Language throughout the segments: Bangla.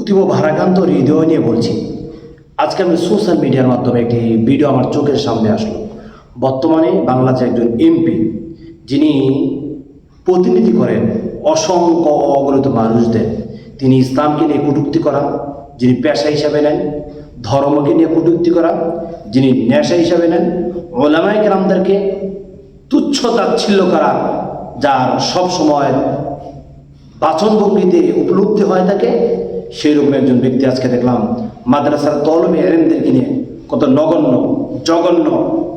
অতীব ভারাক্রান্ত হৃদয় নিয়ে বলছি। আজকে আমি সোশ্যাল মিডিয়ার মাধ্যমে একটি ভিডিও আমার চোখের সামনে আসলো। বর্তমানে বাংলাদেশের একজন এমপি, যিনি প্রতিনিধি করেন অসংখ্য অগণিত মানুষদের, তিনি ইসলামকে নিয়ে কটূক্তি করা, যিনি পেশা হিসাবে নেন, ধর্মকে নিয়ে কটূক্তি করা, যিনি নেশা হিসাবে নেন, ওলামায়ে কেরামদেরকে তুচ্ছ তাচ্ছিল্য করা, যার সব সময় বাচনভঙ্গিতে উপলব্ধি হয় থাকে, সেইরকম একজন ব্যক্তি আজকে দেখলাম মাদ্রাসার তলবে এলেমদেরকে নিয়ে কত নগণ্য, জঘন্য,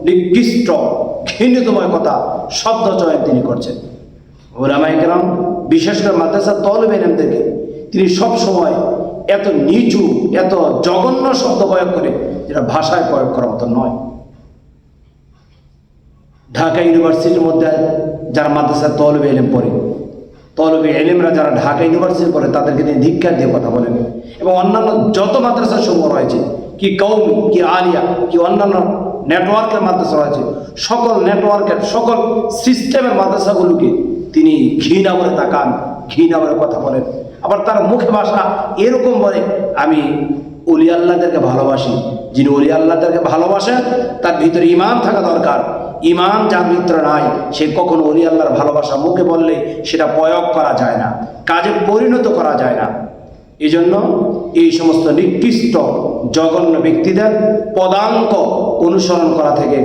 নিকৃষ্ট, ঘৃণিতময় কথা শব্দ চয়ন তিনি করছেন। ওলামায়ে কেরাম, বিশেষ করে মাদ্রাসার তলবে এলেমদেরকে তিনি সব সময় এত নিচু, এত জঘন্য শব্দ প্রয়োগ করে, যেটা ভাষায় প্রয়োগ করার মতো নয়। ঢাকা ইউনিভার্সিটির মধ্যে যারা মাদ্রাসার তলবে এলেম পড়ে, তলবে এলেমরা যারা ঢাকা ইউনিভার্সিটি পড়ে, তাদেরকে তিনি ধিক্কার দিয়ে কথা বলেন। এবং অন্যান্য যত মাদ্রাসা সমূহ রয়েছে, কি কওমি, কি আলিয়া, কি অন্যান্য নেটওয়ার্কের মাদ্রাসা রয়েছে, সকল নেটওয়ার্কের, সকল সিস্টেমের মাদ্রাসাগুলোকে তিনি ঘৃণা করে তাকান, ঘৃণা করে কথা বলেন। আবার তার মুখে ভাষা এরকম বলে, আমি অলি আল্লাহদেরকে ভালোবাসি। যিনি অলি আল্লাহদেরকে ভালোবাসেন তার ভিতরে ইমান থাকা দরকার। ইমান যার ভিতরে নাই, সে কখনো অলি আল্লাহর ভালোবাসা মুখে বললে সেটা প্রয়োগ করা যায় না, কাজে পরিণত করা যায় না। এই জন্য এই সমস্ত নিকৃষ্ট জঘন্য ব্যক্তিদের পদাঙ্ক অনুসরণ করা থেকে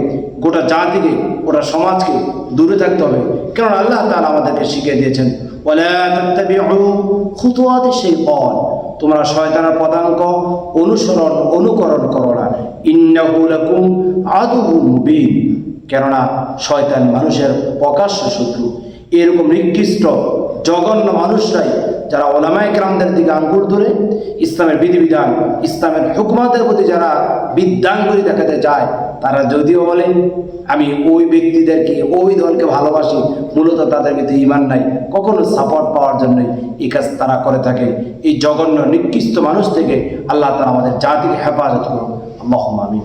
গোটা জাতিকে, গোটা সমাজকে দূরে থাকতে হবে। কারণ আল্লাহ তাআলা আমাদেরকে শিখিয়ে দিয়েছেন, ওয়ালা তাত্তাবিউ খুতুওয়াতিশ শাইতান, তোমরা শয়তানের পদাঙ্ক অনুকরণ করো না। ইন্নাহু লাকুম আদুউম মুবিন, কেননা শয়তান মানুষের প্রকাশ্য শত্রু। এরকম নিকৃষ্ট জঘন্য মানুষরাই যারা ওলামায়ে কেরামদের দিকে আঙ্গুল ধরে ইসলামের বিধিবিধান, ইসলামের হুকুমাতের প্রতি যারা বিদ্যাঙ্গুলি দেখাতে যায়, তারা যদিও বলে আমি ওই ব্যক্তিদেরকে, ওই দলকে ভালোবাসি, মূলত তাদের ভিতরে ঈমান নাই, কখনো সাপোর্ট পাওয়ার জন্যই এই কাজ তারা করে থাকে। এই জঘন্য নিকৃষ্ট মানুষ থেকে আল্লাহ তাআলা আমাদের জাতিকে হেফাজত করুন। আল্লাহুম্মা আমিন।